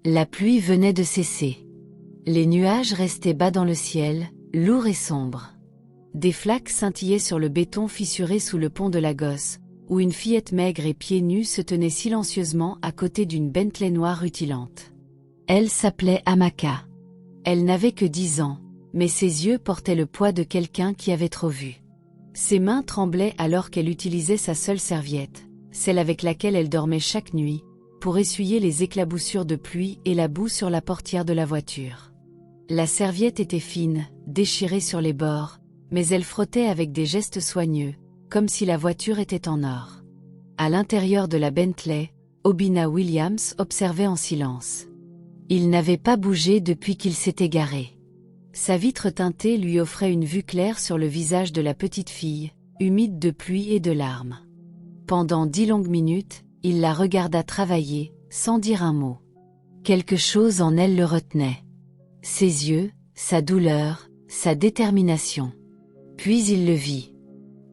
La pluie venait de cesser. Les nuages restaient bas dans le ciel, lourds et sombres. Des flaques scintillaient sur le béton fissuré sous le pont de Lagos, où une fillette maigre et pieds nus se tenait silencieusement à côté d'une Bentley noire rutilante. Elle s'appelait Amaka. Elle n'avait que 10 ans, mais ses yeux portaient le poids de quelqu'un qui avait trop vu. Ses mains tremblaient alors qu'elle utilisait sa seule serviette, celle avec laquelle elle dormait chaque nuit, pour essuyer les éclaboussures de pluie et la boue sur la portière de la voiture. La serviette était fine, déchirée sur les bords, mais elle frottait avec des gestes soigneux, comme si la voiture était en or. À l'intérieur de la Bentley, Obinna Williams observait en silence. Il n'avait pas bougé depuis qu'il s'était garé. Sa vitre teintée lui offrait une vue claire sur le visage de la petite fille, humide de pluie et de larmes. Pendant 10 longues minutes, il la regarda travailler, sans dire un mot. Quelque chose en elle le retenait. Ses yeux, sa douleur, sa détermination. Puis il le vit.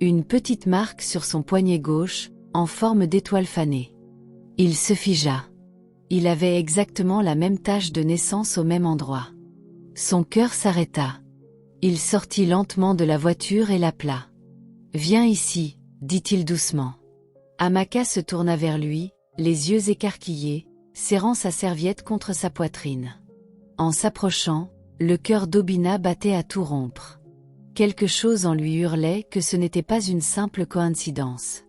Une petite marque sur son poignet gauche, en forme d'étoile fanée. Il se figea. Il avait exactement la même tache de naissance au même endroit. Son cœur s'arrêta. Il sortit lentement de la voiture et l'appela. « Viens ici », dit-il doucement. Amaka se tourna vers lui, les yeux écarquillés, serrant sa serviette contre sa poitrine. En s'approchant, le cœur d'Obinna battait à tout rompre. Quelque chose en lui hurlait que ce n'était pas une simple coïncidence.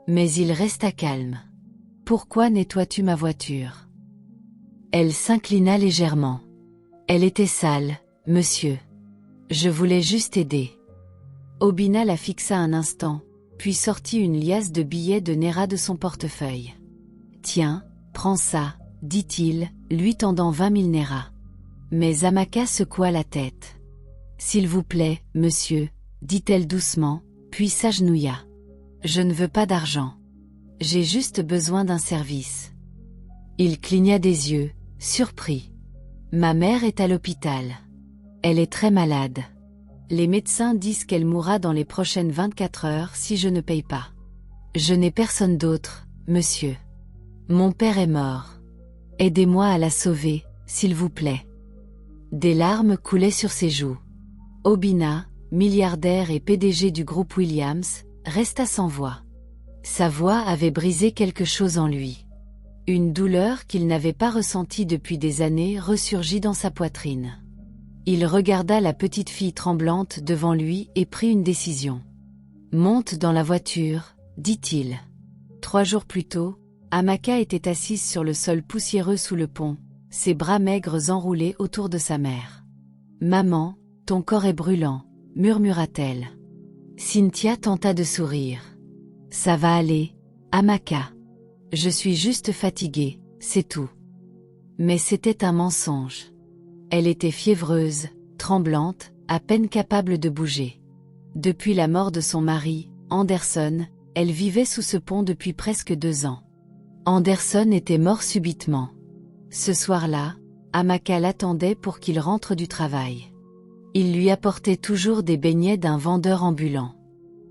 Mais il resta calme. « Pourquoi nettoies-tu ma voiture ?» Elle s'inclina légèrement. « Elle était sale, monsieur. Je voulais juste aider. » Obinna la fixa un instant, puis sortit une liasse de billets de Naira de son portefeuille. « Tiens, prends ça, » dit-il, lui tendant 20 000 Naira. Mais Amaka secoua la tête. « S'il vous plaît, monsieur, » dit-elle doucement, puis s'agenouilla. « Je ne veux pas d'argent. J'ai juste besoin d'un service. » Il cligna des yeux, surpris. « Ma mère est à l'hôpital. Elle est très malade. Les médecins disent qu'elle mourra dans les prochaines 24 heures si je ne paye pas. Je n'ai personne d'autre, monsieur. Mon père est mort. Aidez-moi à la sauver, s'il vous plaît. » Des larmes coulaient sur ses joues. Obinna, milliardaire et PDG du groupe Williams, resta sans voix. Sa voix avait brisé quelque chose en lui. Une douleur qu'il n'avait pas ressentie depuis des années ressurgit dans sa poitrine. Il regarda la petite fille tremblante devant lui et prit une décision. « Monte dans la voiture, » dit-il. 3 jours plus tôt, Amaka était assise sur le sol poussiéreux sous le pont, ses bras maigres enroulés autour de sa mère. « Maman, ton corps est brûlant, » murmura-t-elle. Cynthia tenta de sourire. « Ça va aller, Amaka. Je suis juste fatiguée, c'est tout. » Mais c'était un mensonge. Elle était fiévreuse, tremblante, à peine capable de bouger. Depuis la mort de son mari, Anderson, elle vivait sous ce pont depuis presque 2 ans. Anderson était mort subitement. Ce soir-là, Amaka l'attendait pour qu'il rentre du travail. Il lui apportait toujours des beignets d'un vendeur ambulant.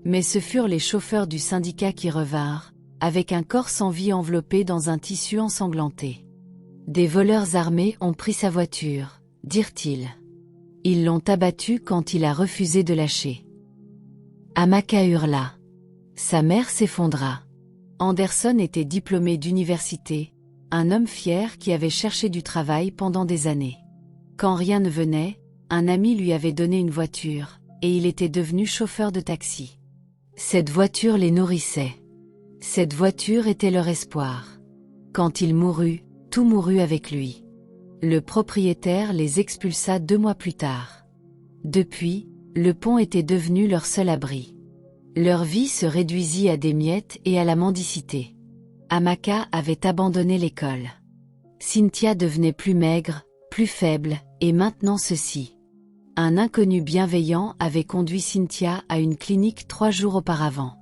Mais ce furent les chauffeurs du syndicat qui revinrent, avec un corps sans vie enveloppé dans un tissu ensanglanté. « Des voleurs armés ont pris sa voiture », dirent-ils. Ils l'ont abattu quand il a refusé de lâcher. Amaka hurla. Sa mère s'effondra. Anderson était diplômé d'université, un homme fier qui avait cherché du travail pendant des années. Quand rien ne venait, un ami lui avait donné une voiture, et il était devenu chauffeur de taxi. Cette voiture les nourrissait. Cette voiture était leur espoir. Quand il mourut, tout mourut avec lui. Le propriétaire les expulsa 2 mois plus tard. Depuis, le pont était devenu leur seul abri. Leur vie se réduisit à des miettes et à la mendicité. Amaka avait abandonné l'école. Cynthia devenait plus maigre, plus faible, et maintenant ceci. Un inconnu bienveillant avait conduit Cynthia à une clinique 3 jours auparavant.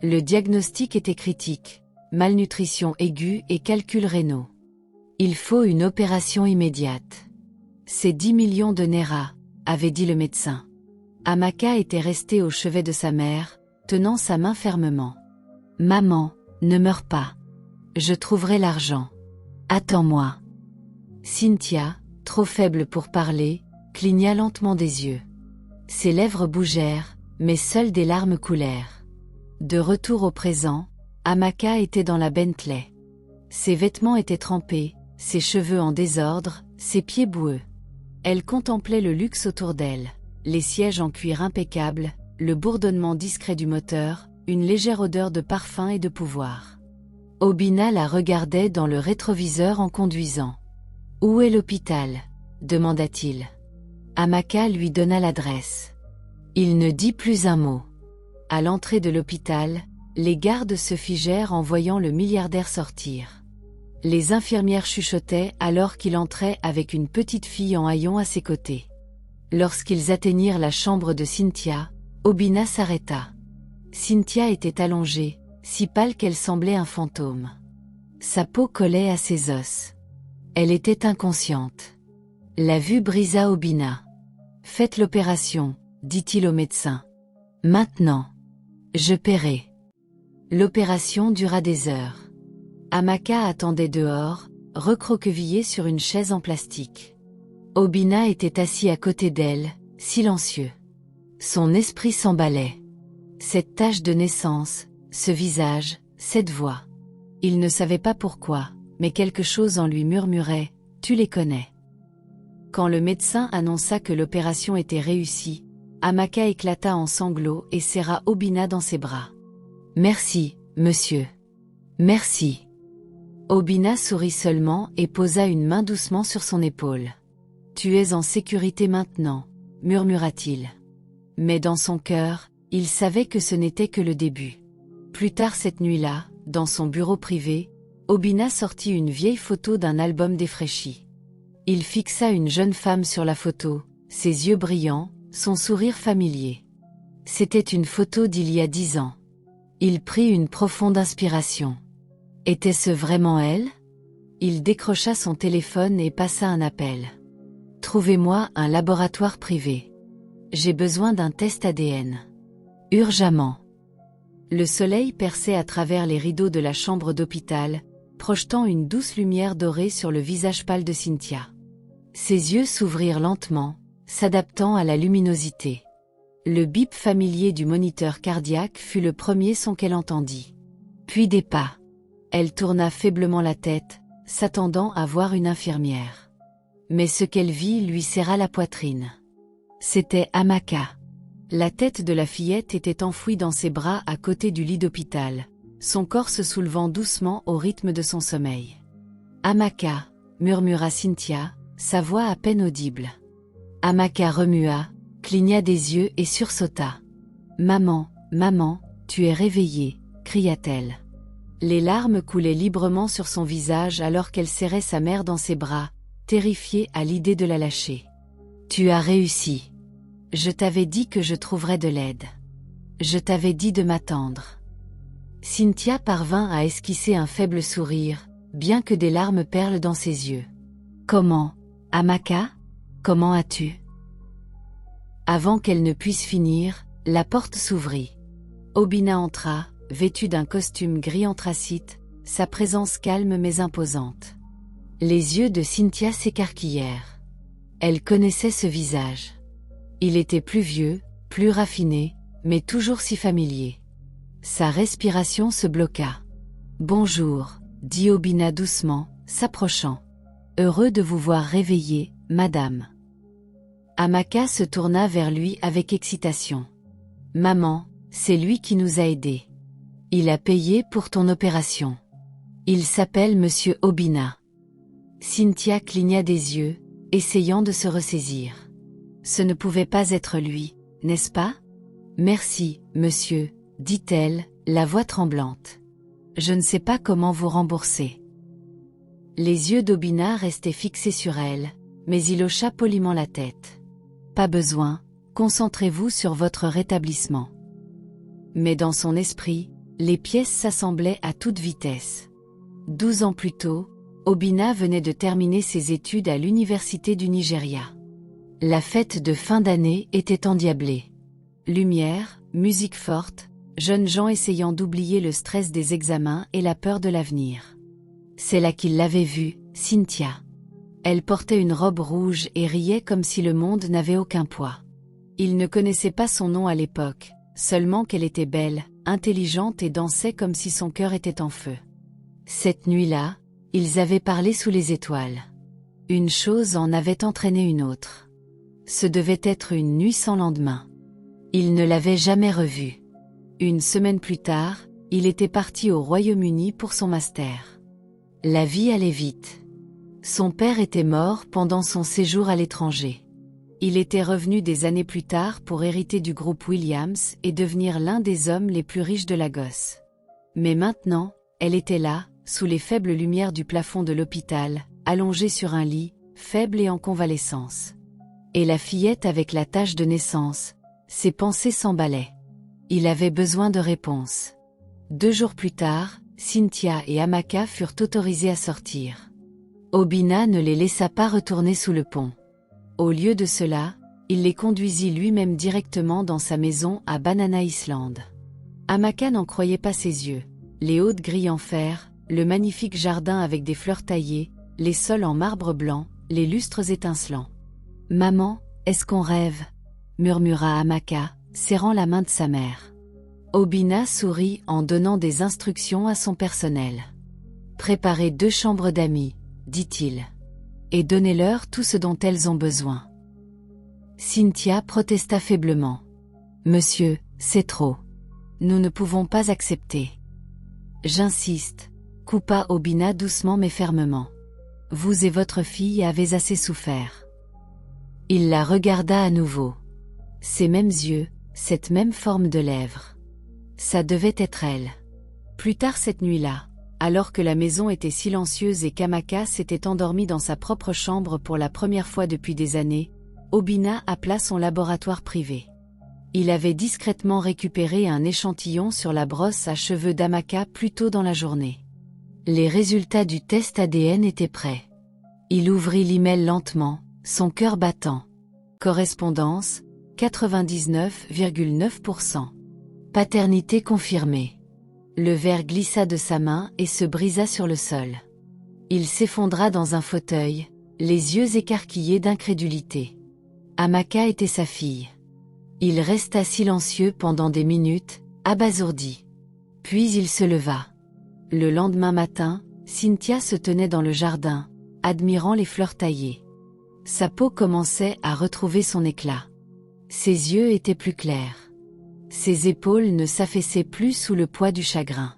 Le diagnostic était critique, malnutrition aiguë et calculs rénaux. Il faut une opération immédiate. C'est 10 millions de Naira, avait dit le médecin. Amaka était restée au chevet de sa mère, tenant sa main fermement. « Maman, ne meurs pas. Je trouverai l'argent. Attends-moi. » Cynthia, trop faible pour parler, cligna lentement des yeux. Ses lèvres bougèrent, mais seules des larmes coulèrent. De retour au présent, Amaka était dans la Bentley. Ses vêtements étaient trempés, ses cheveux en désordre, ses pieds boueux. Elle contemplait le luxe autour d'elle, les sièges en cuir impeccable, le bourdonnement discret du moteur, une légère odeur de parfum et de pouvoir. Obina la regardait dans le rétroviseur en conduisant. « Où est l'hôpital » demanda-t-il. Amaka lui donna l'adresse. Il ne dit plus un mot. À l'entrée de l'hôpital, les gardes se figèrent en voyant le milliardaire sortir. Les infirmières chuchotaient alors qu'il entrait avec une petite fille en haillons à ses côtés. Lorsqu'ils atteignirent la chambre de Cynthia, Obina s'arrêta. Cynthia était allongée, si pâle qu'elle semblait un fantôme. Sa peau collait à ses os. Elle était inconsciente. La vue brisa Obina. « Faites l'opération, dit-il au médecin. Maintenant. Je paierai. » L'opération dura des heures. Amaka attendait dehors, recroquevillée sur une chaise en plastique. Obina était assis à côté d'elle, silencieux. Son esprit s'emballait. Cette tache de naissance, ce visage, cette voix. Il ne savait pas pourquoi, mais quelque chose en lui murmurait « Tu les connais ». Quand le médecin annonça que l'opération était réussie, Amaka éclata en sanglots et serra Obina dans ses bras. « Merci, monsieur. Merci. » Obina sourit seulement et posa une main doucement sur son épaule. « Tu es en sécurité maintenant, » murmura-t-il. Mais dans son cœur, il savait que ce n'était que le début. Plus tard cette nuit-là, dans son bureau privé, Obina sortit une vieille photo d'un album défraîchi. Il fixa une jeune femme sur la photo, ses yeux brillants, son sourire familier. C'était une photo d'il y a 10 ans. Il prit une profonde inspiration. Était-ce vraiment elle? Il décrocha son téléphone et passa un appel. « Trouvez-moi un laboratoire privé. J'ai besoin d'un test ADN. Urgemment. » Le soleil perçait à travers les rideaux de la chambre d'hôpital, projetant une douce lumière dorée sur le visage pâle de Cynthia. Ses yeux s'ouvrirent lentement, s'adaptant à la luminosité. Le bip familier du moniteur cardiaque fut le premier son qu'elle entendit. Puis des pas. Elle tourna faiblement la tête, s'attendant à voir une infirmière. Mais ce qu'elle vit lui serra la poitrine. C'était Amaka. La tête de la fillette était enfouie dans ses bras à côté du lit d'hôpital, son corps se soulevant doucement au rythme de son sommeil. « Amaka » murmura Cynthia, sa voix à peine audible. Amaka remua, cligna des yeux et sursauta. « Maman, maman, tu es réveillée » cria-t-elle. Les larmes coulaient librement sur son visage alors qu'elle serrait sa mère dans ses bras, terrifiée à l'idée de la lâcher. « Tu as réussi. Je t'avais dit que je trouverais de l'aide. Je t'avais dit de m'attendre. » Cynthia parvint à esquisser un faible sourire, bien que des larmes perlent dans ses yeux. « Comment, Amaka? Comment as-tu » Avant qu'elle ne puisse finir, la porte s'ouvrit. Obina entra, vêtue d'un costume gris anthracite, sa présence calme mais imposante. Les yeux de Cynthia s'écarquillèrent. Elle connaissait ce visage. Il était plus vieux, plus raffiné, mais toujours si familier. Sa respiration se bloqua. « Bonjour » dit Obina doucement, s'approchant. « Heureux de vous voir réveillée, madame. » Amaka se tourna vers lui avec excitation. « Maman, c'est lui qui nous a aidés. Il a payé pour ton opération. Il s'appelle Monsieur Obina. » Cynthia cligna des yeux, essayant de se ressaisir. Ce ne pouvait pas être lui, n'est-ce pas? « Merci, monsieur, » dit-elle, la voix tremblante. « Je ne sais pas comment vous rembourser. » Les yeux d'Obina restaient fixés sur elle, mais il hocha poliment la tête. « Pas besoin, concentrez-vous sur votre rétablissement. » Mais dans son esprit, les pièces s'assemblaient à toute vitesse. 12 ans plus tôt, Obina venait de terminer ses études à l'université du Nigeria. La fête de fin d'année était endiablée. Lumière, musique forte, jeunes gens essayant d'oublier le stress des examens et la peur de l'avenir. C'est là qu'il l'avait vue, Cynthia. Elle portait une robe rouge et riait comme si le monde n'avait aucun poids. Il ne connaissait pas son nom à l'époque, seulement qu'elle était belle, intelligente et dansait comme si son cœur était en feu. Cette nuit-là, ils avaient parlé sous les étoiles. Une chose en avait entraîné une autre. Ce devait être une nuit sans lendemain. Il ne l'avait jamais revue. Une semaine plus tard, il était parti au Royaume-Uni pour son master. La vie allait vite. Son père était mort pendant son séjour à l'étranger. Il était revenu des années plus tard pour hériter du groupe Williams et devenir l'un des hommes les plus riches de Lagos. Mais maintenant, elle était là, sous les faibles lumières du plafond de l'hôpital, allongée sur un lit, faible et en convalescence. Et la fillette avec la tache de naissance, ses pensées s'emballaient. Il avait besoin de réponses. 2 jours plus tard, Cynthia et Amaka furent autorisés à sortir. Obinna ne les laissa pas retourner sous le pont. Au lieu de cela, il les conduisit lui-même directement dans sa maison à Banana Island. Amaka n'en croyait pas ses yeux. Les hautes grilles en fer, le magnifique jardin avec des fleurs taillées, les sols en marbre blanc, les lustres étincelants. « Maman, est-ce qu'on rêve ?» murmura Amaka, serrant la main de sa mère. Obinna sourit en donnant des instructions à son personnel. « Préparez 2 chambres d'amis, dit-il. Et donnez-leur tout ce dont elles ont besoin. » Cynthia protesta faiblement. « Monsieur, c'est trop. Nous ne pouvons pas accepter. »« J'insiste, » coupa Obinna doucement mais fermement. « Vous et votre fille avez assez souffert. » Il la regarda à nouveau. Ces mêmes yeux, cette même forme de lèvres. Ça devait être elle. Plus tard cette nuit-là, alors que la maison était silencieuse et qu'Amaka s'était endormie dans sa propre chambre pour la première fois depuis des années, Obinna appela son laboratoire privé. Il avait discrètement récupéré un échantillon sur la brosse à cheveux d'Amaka plus tôt dans la journée. Les résultats du test ADN étaient prêts. Il ouvrit l'email lentement, son cœur battant. Correspondance, 99,9%. Paternité confirmée. Le verre glissa de sa main et se brisa sur le sol. Il s'effondra dans un fauteuil, les yeux écarquillés d'incrédulité. Amaka était sa fille. Il resta silencieux pendant des minutes, abasourdi. Puis il se leva. Le lendemain matin, Cynthia se tenait dans le jardin, admirant les fleurs taillées. Sa peau commençait à retrouver son éclat. Ses yeux étaient plus clairs. Ses épaules ne s'affaissaient plus sous le poids du chagrin.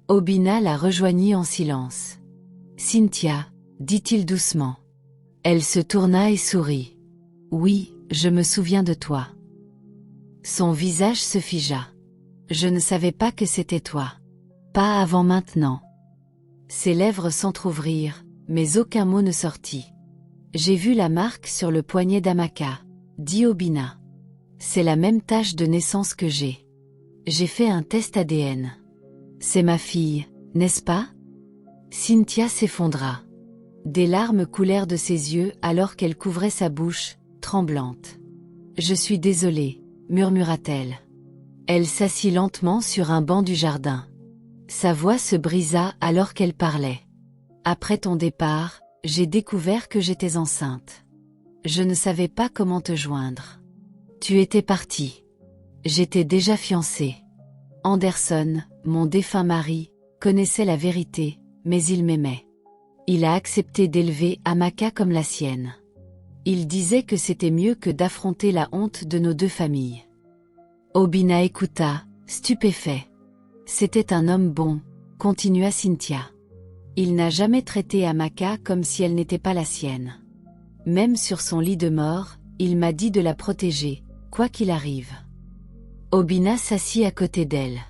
Obinna la rejoignit en silence. « Cynthia, » dit-il doucement. Elle se tourna et sourit. « Oui, je me souviens de toi. » Son visage se figea. « Je ne savais pas que c'était toi. Pas avant maintenant. » Ses lèvres s'entr'ouvrirent, mais aucun mot ne sortit. « J'ai vu la marque sur le poignet d'Amaka, » dit Obinna. « C'est la même tache de naissance que j'ai. J'ai fait un test ADN. C'est ma fille, n'est-ce pas ?» Cynthia s'effondra. Des larmes coulèrent de ses yeux alors qu'elle couvrait sa bouche, tremblante. « Je suis désolée, » murmura-t-elle. Elle s'assit lentement sur un banc du jardin. Sa voix se brisa alors qu'elle parlait. « Après ton départ, j'ai découvert que j'étais enceinte. Je ne savais pas comment te joindre. Tu étais partie. J'étais déjà fiancée. Anderson, mon défunt mari, connaissait la vérité, mais il m'aimait. Il a accepté d'élever Amaka comme la sienne. Il disait que c'était mieux que d'affronter la honte de nos 2 familles. » Obinna écouta, stupéfait. « C'était un homme bon, » continua Cynthia. « Il n'a jamais traité Amaka comme si elle n'était pas la sienne. Même sur son lit de mort, il m'a dit de la protéger, quoi qu'il arrive. » Obinna s'assit à côté d'elle.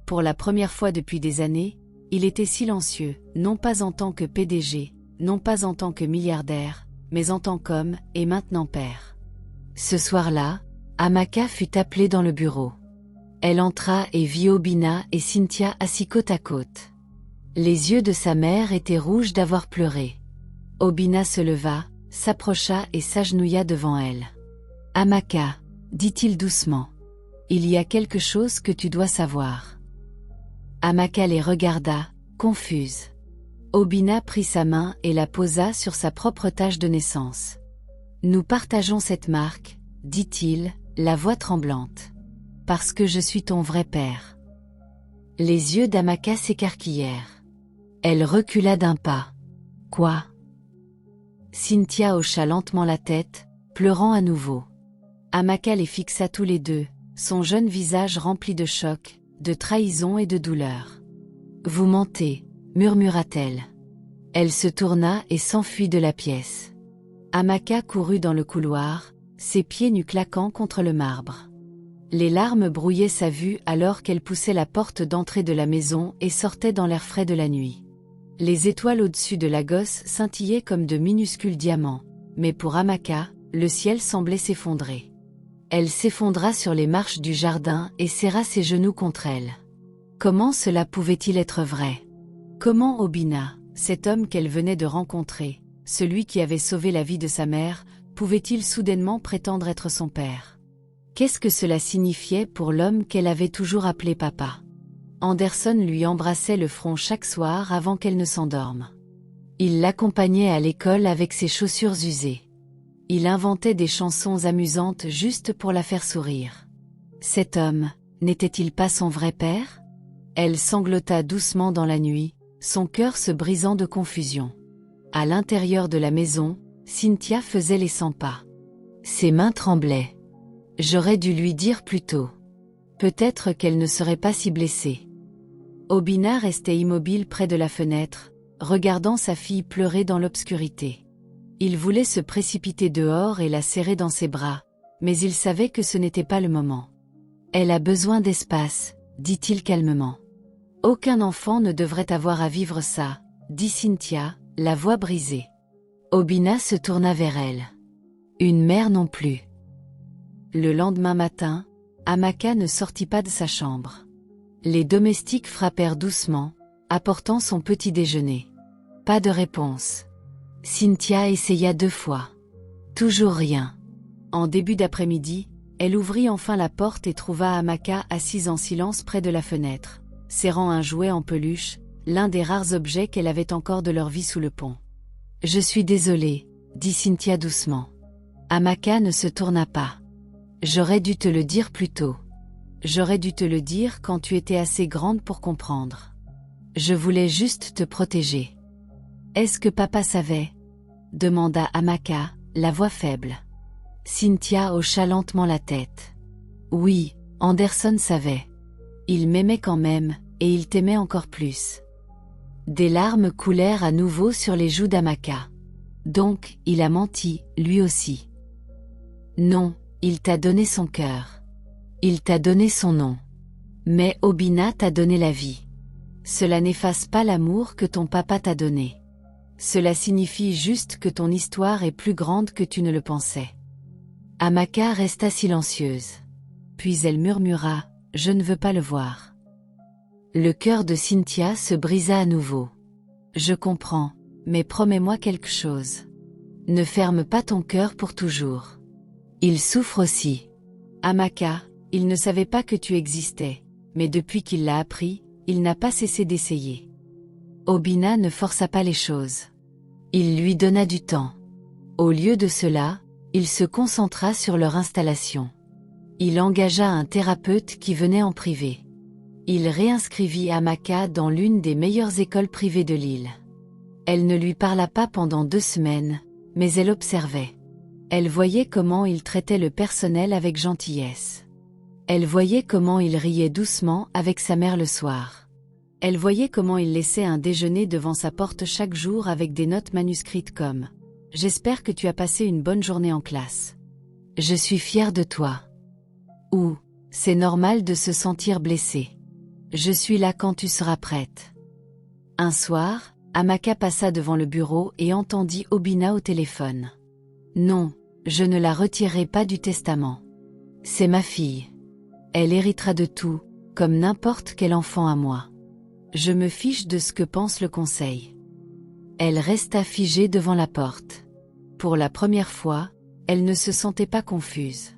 Pour la première fois depuis des années, il était silencieux, non pas en tant que PDG, non pas en tant que milliardaire, mais en tant qu'homme et maintenant père. Ce soir-là, Amaka fut appelée dans le bureau. Elle entra et vit Obinna et Cynthia assis côte à côte. Les yeux de sa mère étaient rouges d'avoir pleuré. Obinna se leva, s'approcha et s'agenouilla devant elle. « Amaka, » dit-il doucement. « Il y a quelque chose que tu dois savoir. » Amaka les regarda, confuse. Obina prit sa main et la posa sur sa propre tache de naissance. Nous partageons cette marque, dit-il, la voix tremblante. Parce que je suis ton vrai père. Les yeux d'Amaka s'écarquillèrent. Elle recula d'un pas. Quoi? Cynthia hocha lentement la tête, pleurant à nouveau. Amaka les fixa tous les deux, son jeune visage rempli de choc, de trahison et de douleur. Vous mentez, murmura-t-elle. Elle se tourna et s'enfuit de la pièce. Amaka courut dans le couloir, ses pieds nus claquant contre le marbre. Les larmes brouillaient sa vue alors qu'elle poussait la porte d'entrée de la maison et sortait dans l'air frais de la nuit. Les étoiles au-dessus de la gosse scintillaient comme de minuscules diamants, mais pour Amaka, le ciel semblait s'effondrer. Elle s'effondra sur les marches du jardin et serra ses genoux contre elle. Comment cela pouvait-il être vrai? Comment Obina, cet homme qu'elle venait de rencontrer, celui qui avait sauvé la vie de sa mère, pouvait-il soudainement prétendre être son père? Qu'est-ce que cela signifiait pour l'homme qu'elle avait toujours appelé papa? Anderson lui embrassait le front chaque soir avant qu'elle ne s'endorme. Il l'accompagnait à l'école avec ses chaussures usées. Il inventait des chansons amusantes juste pour la faire sourire. Cet homme, n'était-il pas son vrai père? Elle sanglota doucement dans la nuit, son cœur se brisant de confusion. À l'intérieur de la maison, Cynthia faisait les 100 pas. Ses mains tremblaient. J'aurais dû lui dire plus tôt. Peut-être qu'elle ne serait pas si blessée. Obina restait immobile près de la fenêtre, regardant sa fille pleurer dans l'obscurité. Il voulait se précipiter dehors et la serrer dans ses bras, mais il savait que ce n'était pas le moment. Elle a besoin d'espace, dit-il calmement. Aucun enfant ne devrait avoir à vivre ça, dit Cynthia, la voix brisée. Obina se tourna vers elle. Une mère non plus. Le lendemain matin, Amaka ne sortit pas de sa chambre. Les domestiques frappèrent doucement, apportant son petit déjeuner. Pas de réponse. Cynthia essaya 2 fois. Toujours rien. En début d'après-midi, elle ouvrit enfin la porte et trouva Amaka assise en silence près de la fenêtre, serrant un jouet en peluche, l'un des rares objets qu'elle avait encore de leur vie sous le pont. « Je suis désolée, » dit Cynthia doucement. Amaka ne se tourna pas. « J'aurais dû te le dire plus tôt. J'aurais dû te le dire quand tu étais assez grande pour comprendre. Je voulais juste te protéger. » « Est-ce que papa savait ?» demanda Amaka, la voix faible. Cynthia hocha lentement la tête. « Oui, Anderson savait. Il m'aimait quand même, et il t'aimait encore plus. » Des larmes coulèrent à nouveau sur les joues d'Amaka. « Donc, il a menti, lui aussi. »« Non, il t'a donné son cœur. Il t'a donné son nom. Mais Obina t'a donné la vie. Cela n'efface pas l'amour que ton papa t'a donné. Cela signifie juste que ton histoire est plus grande que tu ne le pensais. » Amaka resta silencieuse. Puis elle murmura, « Je ne veux pas le voir. » Le cœur de Cynthia se brisa à nouveau. « Je comprends, mais promets-moi quelque chose. Ne ferme pas ton cœur pour toujours. Il souffre aussi. Amaka, il ne savait pas que tu existais, mais depuis qu'il l'a appris, il n'a pas cessé d'essayer. » Obina ne força pas les choses. Il lui donna du temps. Au lieu de cela, il se concentra sur leur installation. Il engagea un thérapeute qui venait en privé. Il réinscrivit Amaka dans l'une des meilleures écoles privées de l'île. Elle ne lui parla pas pendant 2 semaines, mais elle observait. Elle voyait comment il traitait le personnel avec gentillesse. Elle voyait comment il riait doucement avec sa mère le soir. Elle voyait comment il laissait un déjeuner devant sa porte chaque jour avec des notes manuscrites comme « J'espère que tu as passé une bonne journée en classe. Je suis fière de toi. » Ou « C'est normal de se sentir blessé. Je suis là quand tu seras prête. » Un soir, Amaka passa devant le bureau et entendit Obina au téléphone. « Non, je ne la retirerai pas du testament. C'est ma fille. Elle héritera de tout, comme n'importe quel enfant à moi. Je me fiche de ce que pense le conseil. » Elle resta figée devant la porte. Pour la première fois, elle ne se sentait pas confuse.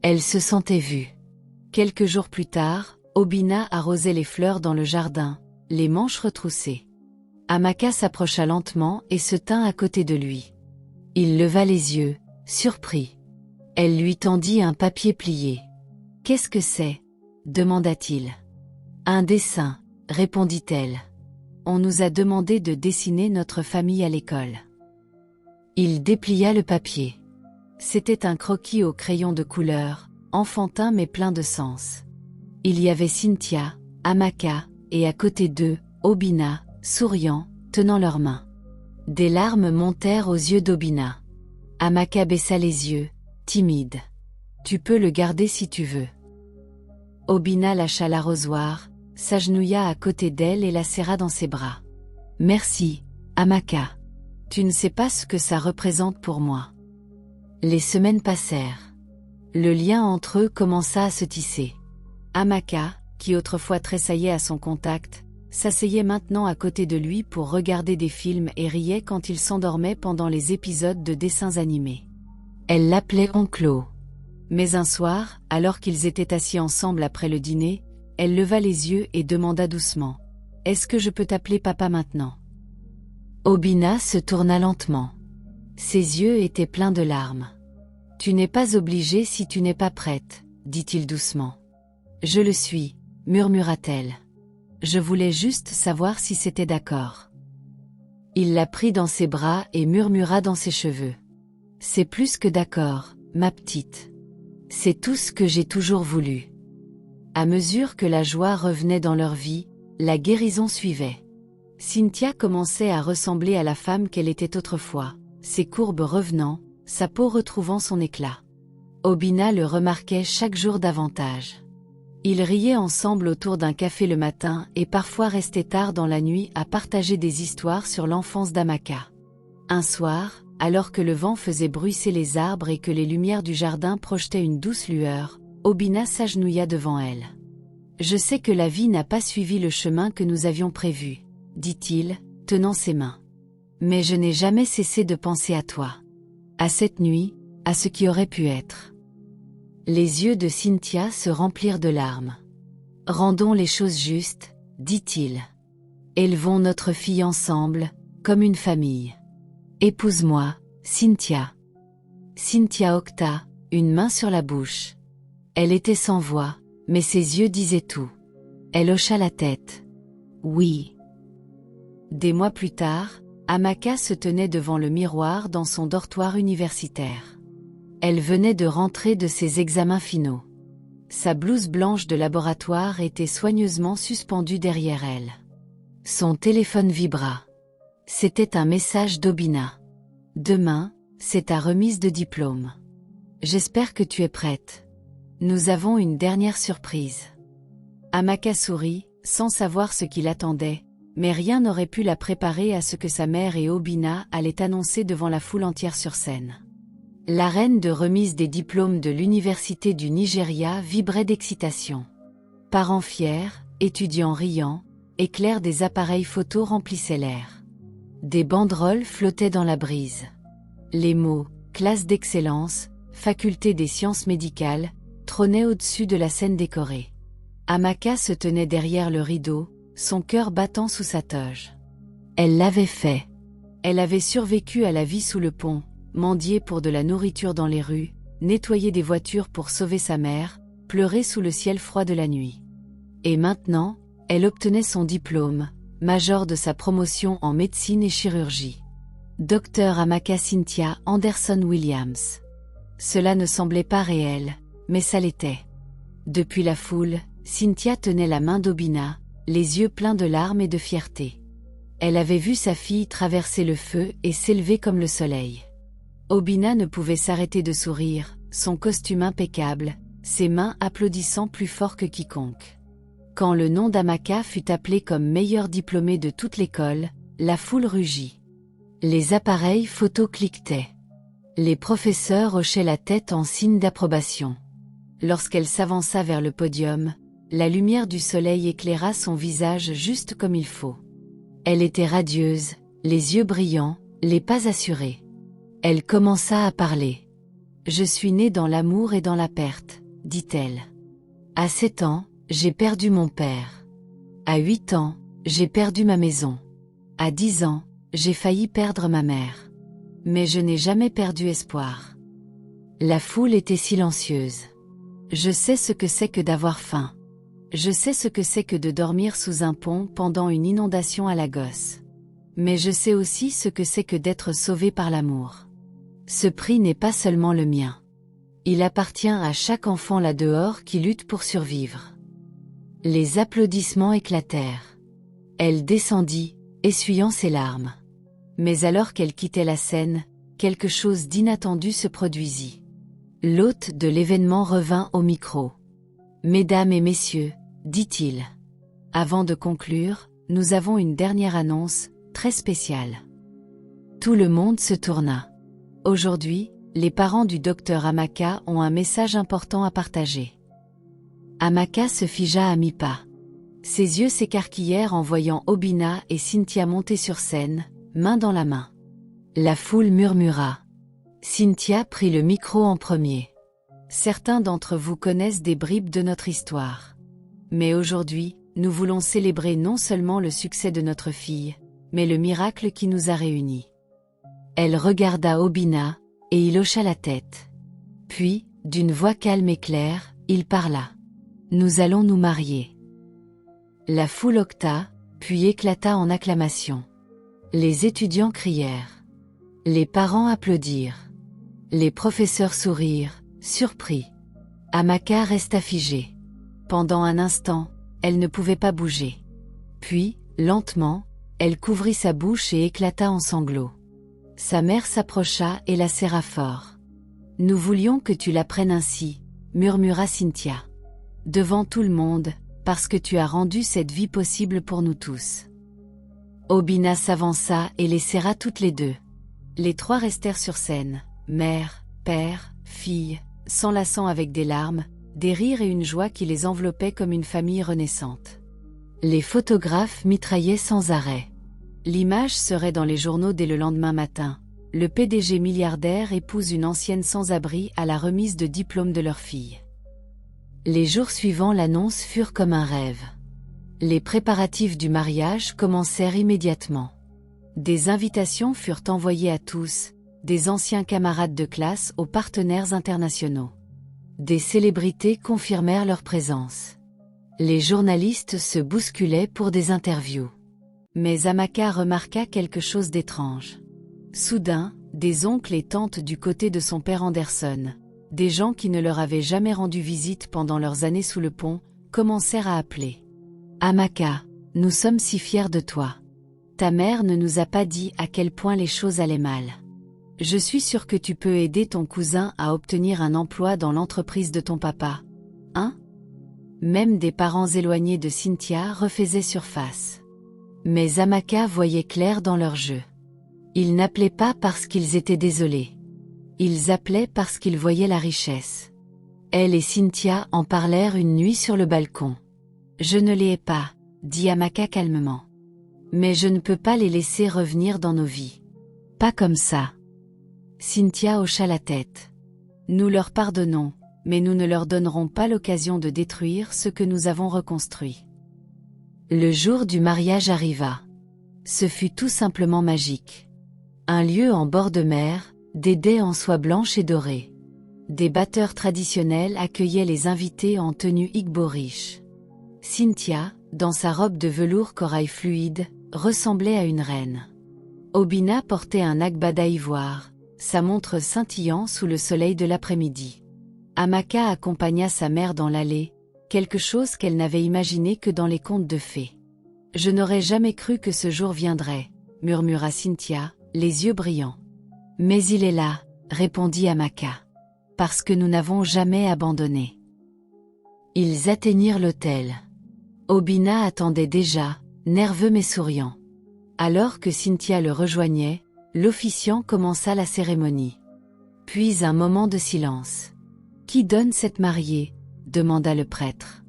Elle se sentait vue. Quelques jours plus tard, Obina arrosait les fleurs dans le jardin, les manches retroussées. Amaka s'approcha lentement et se tint à côté de lui. Il leva les yeux, surpris. Elle lui tendit un papier plié. « Qu'est-ce que c'est » demanda-t-il. « Un dessin » répondit-elle. « On nous a demandé de dessiner notre famille à l'école. » Il déplia le papier. C'était un croquis au crayon de couleur, enfantin mais plein de sens. Il y avait Cynthia, Amaka, et à côté d'eux, Obinna, souriant, tenant leurs mains. Des larmes montèrent aux yeux d'Obinna. Amaka baissa les yeux, timide. « Tu peux le garder si tu veux. » Obinna lâcha l'arrosoir, s'agenouilla à côté d'elle et la serra dans ses bras. « Merci, Amaka. Tu ne sais pas ce que ça représente pour moi. » Les semaines passèrent. Le lien entre eux commença à se tisser. Amaka, qui autrefois tressaillait à son contact, s'asseyait maintenant à côté de lui pour regarder des films et riait quand il s'endormait pendant les épisodes de dessins animés. Elle l'appelait Onclo. Mais un soir, alors qu'ils étaient assis ensemble après le dîner, elle leva les yeux et demanda doucement « Est-ce que je peux t'appeler papa maintenant ?» Obinna se tourna lentement. Ses yeux étaient pleins de larmes. « Tu n'es pas obligée si tu n'es pas prête, » dit-il doucement. « Je le suis, » murmura-t-elle. « Je voulais juste savoir si c'était d'accord. » Il la prit dans ses bras et murmura dans ses cheveux. « C'est plus que d'accord, ma petite. C'est tout ce que j'ai toujours voulu. » À mesure que la joie revenait dans leur vie, la guérison suivait. Cynthia commençait à ressembler à la femme qu'elle était autrefois, ses courbes revenant, sa peau retrouvant son éclat. Obinna le remarquait chaque jour davantage. Ils riaient ensemble autour d'un café le matin et parfois restaient tard dans la nuit à partager des histoires sur l'enfance d'Amaka. Un soir, alors que le vent faisait bruisser les arbres et que les lumières du jardin projetaient une douce lueur, Obinna s'agenouilla devant elle. « Je sais que la vie n'a pas suivi le chemin que nous avions prévu, » dit-il, tenant ses mains. « Mais je n'ai jamais cessé de penser à toi. À cette nuit, à ce qui aurait pu être. » Les yeux de Cynthia se remplirent de larmes. « Rendons les choses justes, » dit-il. « Élevons notre fille ensemble, comme une famille. Épouse-moi, Cynthia. » Cynthia octa, une main sur la bouche. Elle était sans voix, mais ses yeux disaient tout. Elle hocha la tête. « Oui. » Des mois plus tard, Amaka se tenait devant le miroir dans son dortoir universitaire. Elle venait de rentrer de ses examens finaux. Sa blouse blanche de laboratoire était soigneusement suspendue derrière elle. Son téléphone vibra. C'était un message d'Obinna. « Demain, c'est ta remise de diplôme. J'espère que tu es prête. Nous avons une dernière surprise. » Amaka sourit, sans savoir ce qui l'attendait, mais rien n'aurait pu la préparer à ce que sa mère et Obinna allaient annoncer devant la foule entière sur scène. La reine de remise des diplômes de l'Université du Nigeria vibrait d'excitation. Parents fiers, étudiants riants, éclairs des appareils photo remplissaient l'air. Des banderoles flottaient dans la brise. Les mots « classe d'excellence »,« faculté des sciences médicales » trônaient au-dessus de la scène décorée. Amaka se tenait derrière le rideau, son cœur battant sous sa toge. Elle l'avait fait. Elle avait survécu à la vie sous le pont, mendié pour de la nourriture dans les rues, nettoyer des voitures pour sauver sa mère, pleurer sous le ciel froid de la nuit. Et maintenant, elle obtenait son diplôme, major de sa promotion en médecine et chirurgie. Dr Amaka Cynthia Anderson Williams. Cela ne semblait pas réel, mais ça l'était. Depuis la foule, Cynthia tenait la main d'Obinna, les yeux pleins de larmes et de fierté. Elle avait vu sa fille traverser le feu et s'élever comme le soleil. Obinna ne pouvait s'arrêter de sourire, son costume impeccable, ses mains applaudissant plus fort que quiconque. Quand le nom d'Amaka fut appelé comme meilleur diplômé de toute l'école, la foule rugit. Les appareils photo cliquetaient. Les professeurs hochaient la tête en signe d'approbation. Lorsqu'elle s'avança vers le podium, la lumière du soleil éclaira son visage juste comme il faut. Elle était radieuse, les yeux brillants, les pas assurés. Elle commença à parler. « Je suis née dans l'amour et dans la perte, » dit-elle. « À 7 ans, j'ai perdu mon père. À 8 ans, j'ai perdu ma maison. À 10 ans, j'ai failli perdre ma mère. Mais je n'ai jamais perdu espoir. La foule était silencieuse. Je sais ce que c'est que d'avoir faim. Je sais ce que c'est que de dormir sous un pont pendant une inondation à Lagos. Mais je sais aussi ce que c'est que d'être sauvé par l'amour. Ce prix n'est pas seulement le mien. Il appartient à chaque enfant là-dehors qui lutte pour survivre. Les applaudissements éclatèrent. Elle descendit, essuyant ses larmes. Mais alors qu'elle quittait la scène, quelque chose d'inattendu se produisit. L'hôte de l'événement revint au micro. « Mesdames et messieurs, dit-il. Avant de conclure, nous avons une dernière annonce, très spéciale. » Tout le monde se tourna. Aujourd'hui, les parents du docteur Amaka ont un message important à partager. Amaka se figea à mi-pas. Ses yeux s'écarquillèrent en voyant Obinna et Cynthia monter sur scène, main dans la main. La foule murmura. Cynthia prit le micro en premier. Certains d'entre vous connaissent des bribes de notre histoire. Mais aujourd'hui, nous voulons célébrer non seulement le succès de notre fille, mais le miracle qui nous a réunis. Elle regarda Obinna, et il hocha la tête. Puis, d'une voix calme et claire, il parla. « Nous allons nous marier. » La foule octa, puis éclata en acclamations. Les étudiants crièrent. Les parents applaudirent. Les professeurs sourirent, surpris. Amaka resta figée. Pendant un instant, elle ne pouvait pas bouger. Puis, lentement, elle couvrit sa bouche et éclata en sanglots. Sa mère s'approcha et la serra fort. « Nous voulions que tu l'apprennes ainsi, » murmura Cynthia. « Devant tout le monde, parce que tu as rendu cette vie possible pour nous tous. » Obinna s'avança et les serra toutes les deux. Les trois restèrent sur scène, mère, père, fille, s'enlaçant avec des larmes, des rires et une joie qui les enveloppaient comme une famille renaissante. Les photographes mitraillaient sans arrêt. L'image serait dans les journaux dès le lendemain matin. Le PDG milliardaire épouse une ancienne sans-abri à la remise de diplôme de leur fille. Les jours suivants, l'annonce furent comme un rêve. Les préparatifs du mariage commencèrent immédiatement. Des invitations furent envoyées à tous, des anciens camarades de classe aux partenaires internationaux. Des célébrités confirmèrent leur présence. Les journalistes se bousculaient pour des interviews. Mais Amaka remarqua quelque chose d'étrange. Soudain, des oncles et tantes du côté de son père Anderson, des gens qui ne leur avaient jamais rendu visite pendant leurs années sous le pont, commencèrent à appeler. « Amaka, nous sommes si fiers de toi. Ta mère ne nous a pas dit à quel point les choses allaient mal. Je suis sûre que tu peux aider ton cousin à obtenir un emploi dans l'entreprise de ton papa. Hein ?» Même des parents éloignés de Cynthia refaisaient surface. Mais Amaka voyait clair dans leur jeu. Ils n'appelaient pas parce qu'ils étaient désolés. Ils appelaient parce qu'ils voyaient la richesse. Elle et Cynthia en parlèrent une nuit sur le balcon. « Je ne les hais pas, » dit Amaka calmement. « Mais je ne peux pas les laisser revenir dans nos vies. Pas comme ça. » Cynthia hocha la tête. « Nous leur pardonnons, mais nous ne leur donnerons pas l'occasion de détruire ce que nous avons reconstruit. » Le jour du mariage arriva. Ce fut tout simplement magique. Un lieu en bord de mer, des dais en soie blanche et dorée. Des batteurs traditionnels accueillaient les invités en tenue igbo riche. Cynthia, dans sa robe de velours corail fluide, ressemblait à une reine. Obinna portait un agbada ivoire, sa montre scintillant sous le soleil de l'après-midi. Amaka accompagna sa mère dans l'allée, quelque chose qu'elle n'avait imaginé que dans les contes de fées. « Je n'aurais jamais cru que ce jour viendrait, » murmura Cynthia, les yeux brillants. « Mais il est là, » répondit Amaka. « Parce que nous n'avons jamais abandonné. » Ils atteignirent l'hôtel. Obinna attendait déjà, nerveux mais souriant. Alors que Cynthia le rejoignait, l'officiant commença la cérémonie. Puis un moment de silence. « Qui donne cette mariée ?» demanda le prêtre.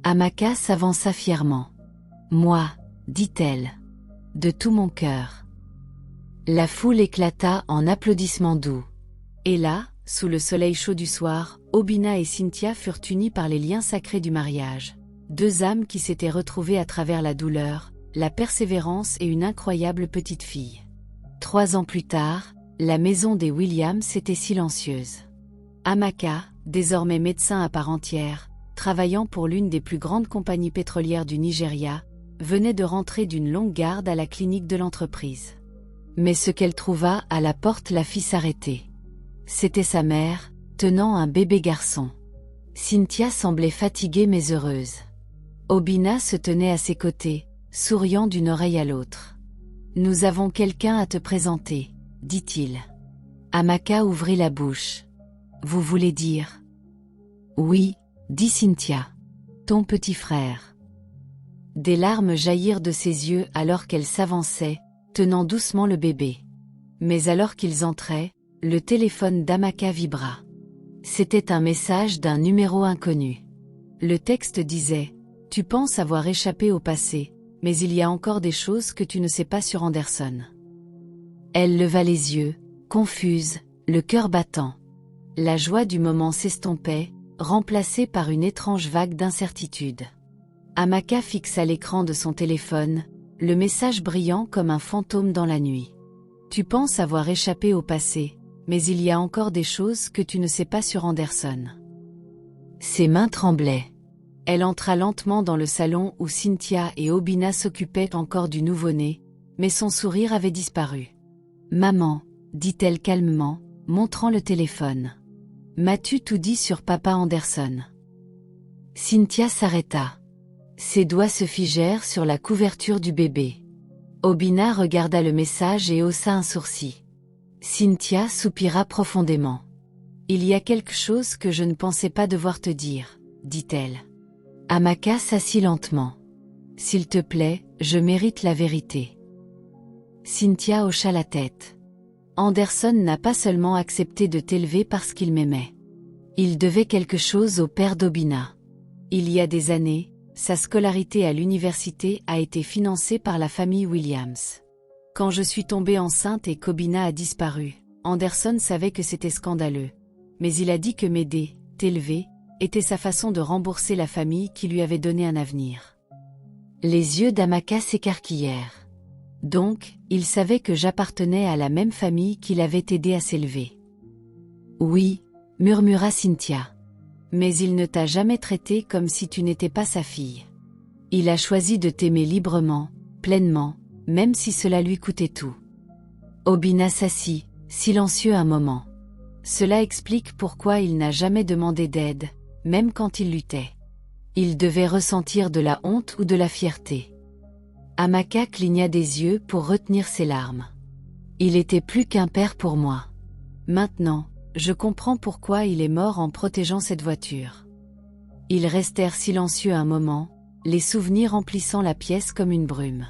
Amaka s'avança fièrement. « Moi, » dit-elle. « De tout mon cœur. » La foule éclata en applaudissements doux. Et là, sous le soleil chaud du soir, Obinna et Cynthia furent unis par les liens sacrés du mariage. Deux âmes qui s'étaient retrouvées à travers la douleur, la persévérance et une incroyable petite fille. 3 ans plus tard, la maison des Williams était silencieuse. Amaka, désormais médecin à part entière, travaillant pour l'une des plus grandes compagnies pétrolières du Nigeria, venait de rentrer d'une longue garde à la clinique de l'entreprise. Mais ce qu'elle trouva à la porte la fit s'arrêter. C'était sa mère, tenant un bébé garçon. Cynthia semblait fatiguée mais heureuse. Obinna se tenait à ses côtés, souriant d'une oreille à l'autre. « Nous avons quelqu'un à te présenter, » dit-il. Amaka ouvrit la bouche. « Vous voulez dire ?»« Oui, » dit Cynthia. « Ton petit frère. » Des larmes jaillirent de ses yeux alors qu'elle s'avançait, tenant doucement le bébé. Mais alors qu'ils entraient, le téléphone d'Amaka vibra. C'était un message d'un numéro inconnu. Le texte disait « Tu penses avoir échappé au passé, mais il y a encore des choses que tu ne sais pas sur Anderson. » Elle leva les yeux, confuse, le cœur battant. La joie du moment s'estompait, remplacée par une étrange vague d'incertitude. Amaka fixa l'écran de son téléphone, le message brillant comme un fantôme dans la nuit. « Tu penses avoir échappé au passé, mais il y a encore des choses que tu ne sais pas sur Anderson. » Ses mains tremblaient. Elle entra lentement dans le salon où Cynthia et Obinna s'occupaient encore du nouveau-né, mais son sourire avait disparu. « Maman, » dit-elle calmement, montrant le téléphone. « M'as-tu tout dit sur papa Anderson ?» Cynthia s'arrêta. Ses doigts se figèrent sur la couverture du bébé. Obinna regarda le message et haussa un sourcil. Cynthia soupira profondément. « Il y a quelque chose que je ne pensais pas devoir te dire, » dit-elle. Amaka s'assit lentement. « S'il te plaît, je mérite la vérité. » Cynthia hocha la tête. Anderson n'a pas seulement accepté de t'élever parce qu'il m'aimait. Il devait quelque chose au père d'Obinna. Il y a des années, sa scolarité à l'université a été financée par la famille Williams. Quand je suis tombée enceinte et qu'Obinna a disparu, Anderson savait que c'était scandaleux. Mais il a dit que m'aider, t'élever, était sa façon de rembourser la famille qui lui avait donné un avenir. Les yeux d'Amaka s'écarquillèrent. Donc, il savait que j'appartenais à la même famille qu'il avait aidé à s'élever. Oui, murmura Cynthia. Mais il ne t'a jamais traité comme si tu n'étais pas sa fille. Il a choisi de t'aimer librement, pleinement, même si cela lui coûtait tout. Obinna s'assit, silencieux un moment. Cela explique pourquoi il n'a jamais demandé d'aide, même quand il luttait. Il devait ressentir de la honte ou de la fierté. Amaka cligna des yeux pour retenir ses larmes. Il était plus qu'un père pour moi. Maintenant, je comprends pourquoi il est mort en protégeant cette voiture. Ils restèrent silencieux un moment, les souvenirs remplissant la pièce comme une brume.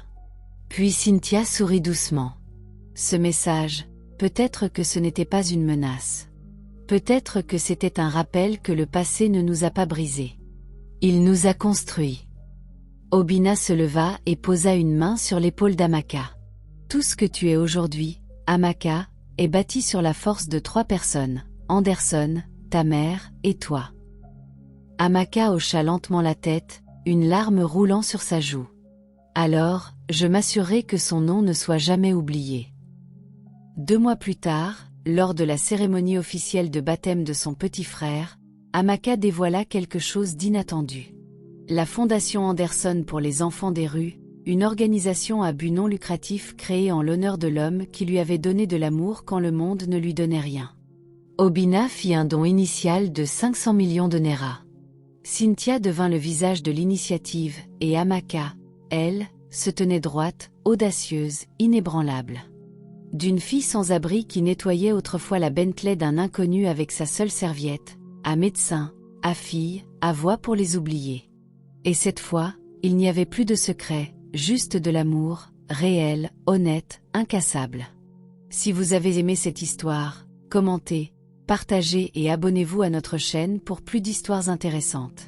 Puis Cynthia sourit doucement. Ce message, peut-être que ce n'était pas une menace. Peut-être que c'était un rappel que le passé ne nous a pas brisés. Il nous a construits. Obinna se leva et posa une main sur l'épaule d'Amaka. Tout ce que tu es aujourd'hui, Amaka, est bâti sur la force de 3 personnes, Anderson, ta mère, et toi. Amaka hocha lentement la tête, une larme roulant sur sa joue. Alors, je m'assurerai que son nom ne soit jamais oublié. 2 mois plus tard, lors de la cérémonie officielle de baptême de son petit frère, Amaka dévoila quelque chose d'inattendu. La Fondation Anderson pour les enfants des rues, une organisation à but non lucratif créée en l'honneur de l'homme qui lui avait donné de l'amour quand le monde ne lui donnait rien. Obinna fit un don initial de 500 millions de Naira. Cynthia devint le visage de l'initiative et Amaka, elle, se tenait droite, audacieuse, inébranlable. D'une fille sans abri qui nettoyait autrefois la Bentley d'un inconnu avec sa seule serviette, à médecin, à fille, à voix pour les oublier. Et cette fois, il n'y avait plus de secret, juste de l'amour, réel, honnête, incassable. Si vous avez aimé cette histoire, commentez, partagez et abonnez-vous à notre chaîne pour plus d'histoires intéressantes.